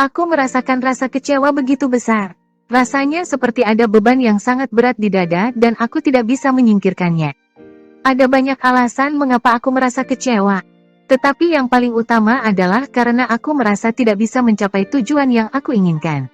Aku merasakan rasa kecewa begitu besar. Rasanya seperti ada beban yang sangat berat di dada dan aku tidak bisa menyingkirkannya. Ada banyak alasan mengapa aku merasa kecewa. Tetapi yang paling utama adalah karena aku merasa tidak bisa mencapai tujuan yang aku inginkan.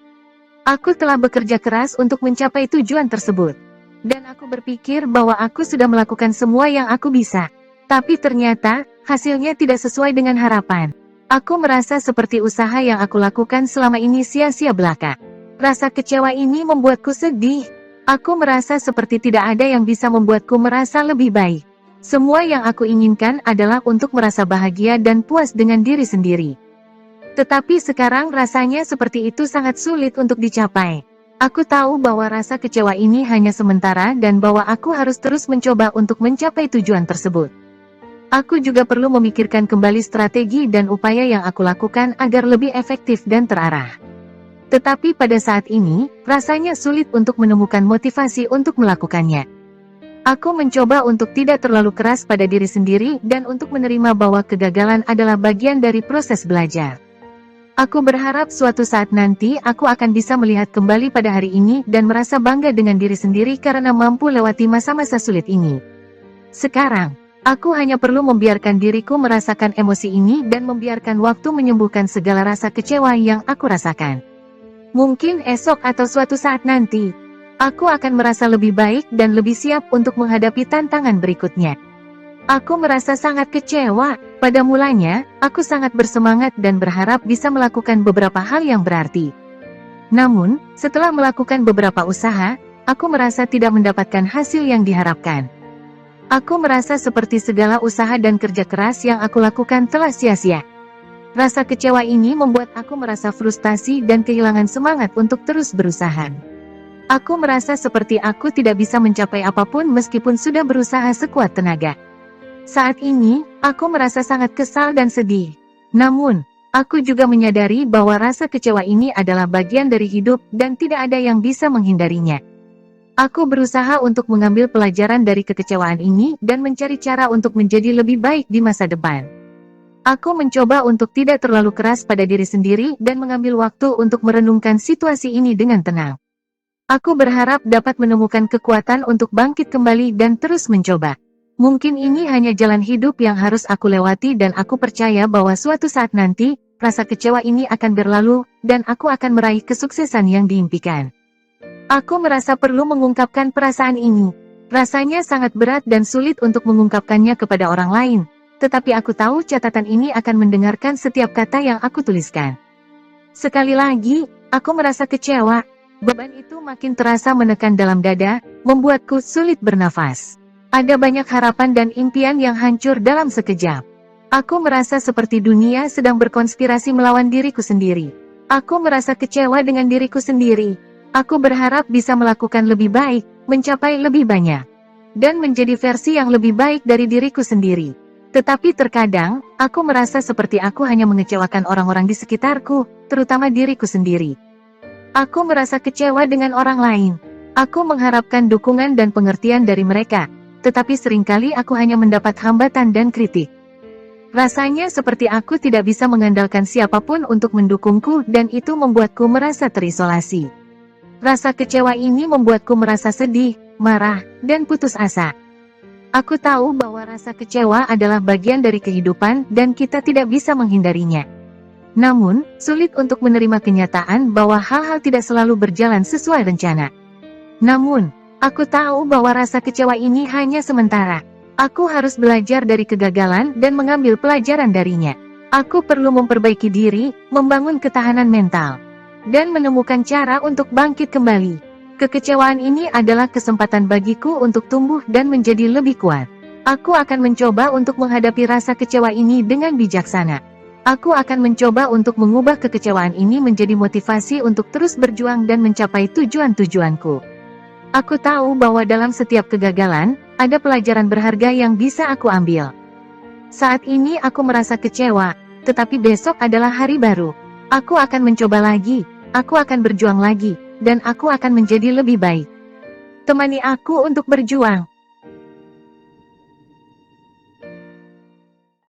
Aku telah bekerja keras untuk mencapai tujuan tersebut. Dan aku berpikir bahwa aku sudah melakukan semua yang aku bisa. Tapi ternyata, hasilnya tidak sesuai dengan harapan. Aku merasa seperti usaha yang aku lakukan selama ini sia-sia belaka. Rasa kecewa ini membuatku sedih. Aku merasa seperti tidak ada yang bisa membuatku merasa lebih baik. Semua yang aku inginkan adalah untuk merasa bahagia dan puas dengan diri sendiri. Tetapi sekarang rasanya seperti itu sangat sulit untuk dicapai. Aku tahu bahwa rasa kecewa ini hanya sementara dan bahwa aku harus terus mencoba untuk mencapai tujuan tersebut. Aku juga perlu memikirkan kembali strategi dan upaya yang aku lakukan agar lebih efektif dan terarah. Tetapi pada saat ini, rasanya sulit untuk menemukan motivasi untuk melakukannya. Aku mencoba untuk tidak terlalu keras pada diri sendiri dan untuk menerima bahwa kegagalan adalah bagian dari proses belajar. Aku berharap suatu saat nanti aku akan bisa melihat kembali pada hari ini dan merasa bangga dengan diri sendiri karena mampu lewati masa-masa sulit ini. Sekarang, aku hanya perlu membiarkan diriku merasakan emosi ini dan membiarkan waktu menyembuhkan segala rasa kecewa yang aku rasakan. Mungkin esok atau suatu saat nanti, aku akan merasa lebih baik dan lebih siap untuk menghadapi tantangan berikutnya. Aku merasa sangat kecewa. Pada mulanya, aku sangat bersemangat dan berharap bisa melakukan beberapa hal yang berarti. Namun, setelah melakukan beberapa usaha, aku merasa tidak mendapatkan hasil yang diharapkan. Aku merasa seperti segala usaha dan kerja keras yang aku lakukan telah sia-sia. Rasa kecewa ini membuat aku merasa frustasi dan kehilangan semangat untuk terus berusaha. Aku merasa seperti aku tidak bisa mencapai apapun meskipun sudah berusaha sekuat tenaga. Saat ini, aku merasa sangat kesal dan sedih. Namun, aku juga menyadari bahwa rasa kecewa ini adalah bagian dari hidup dan tidak ada yang bisa menghindarinya. Aku berusaha untuk mengambil pelajaran dari kekecewaan ini dan mencari cara untuk menjadi lebih baik di masa depan. Aku mencoba untuk tidak terlalu keras pada diri sendiri dan mengambil waktu untuk merenungkan situasi ini dengan tenang. Aku berharap dapat menemukan kekuatan untuk bangkit kembali dan terus mencoba. Mungkin ini hanya jalan hidup yang harus aku lewati dan aku percaya bahwa suatu saat nanti, rasa kecewa ini akan berlalu, dan aku akan meraih kesuksesan yang diimpikan. Aku merasa perlu mengungkapkan perasaan ini. Rasanya sangat berat dan sulit untuk mengungkapkannya kepada orang lain, tetapi aku tahu catatan ini akan mendengarkan setiap kata yang aku tuliskan. Sekali lagi, aku merasa kecewa. Beban itu makin terasa menekan dalam dada, membuatku sulit bernafas. Ada banyak harapan dan impian yang hancur dalam sekejap. Aku merasa seperti dunia sedang berkonspirasi melawan diriku sendiri. Aku merasa kecewa dengan diriku sendiri. Aku berharap bisa melakukan lebih baik, mencapai lebih banyak, dan menjadi versi yang lebih baik dari diriku sendiri. Tetapi terkadang, aku merasa seperti aku hanya mengecewakan orang-orang di sekitarku, terutama diriku sendiri. Aku merasa kecewa dengan orang lain. Aku mengharapkan dukungan dan pengertian dari mereka. Tetapi seringkali aku hanya mendapat hambatan dan kritik. Rasanya seperti aku tidak bisa mengandalkan siapapun untuk mendukungku dan itu membuatku merasa terisolasi. Rasa kecewa ini membuatku merasa sedih, marah, dan putus asa. Aku tahu bahwa rasa kecewa adalah bagian dari kehidupan dan kita tidak bisa menghindarinya. Namun, sulit untuk menerima kenyataan bahwa hal-hal tidak selalu berjalan sesuai rencana. Namun, aku tahu bahwa rasa kecewa ini hanya sementara. Aku harus belajar dari kegagalan dan mengambil pelajaran darinya. Aku perlu memperbaiki diri, membangun ketahanan mental, dan menemukan cara untuk bangkit kembali. Kekecewaan ini adalah kesempatan bagiku untuk tumbuh dan menjadi lebih kuat. Aku akan mencoba untuk menghadapi rasa kecewa ini dengan bijaksana. Aku akan mencoba untuk mengubah kekecewaan ini menjadi motivasi untuk terus berjuang dan mencapai tujuan-tujuanku. Aku tahu bahwa dalam setiap kegagalan, ada pelajaran berharga yang bisa aku ambil. Saat ini aku merasa kecewa, tetapi besok adalah hari baru. Aku akan mencoba lagi, aku akan berjuang lagi, dan aku akan menjadi lebih baik. Temani aku untuk berjuang.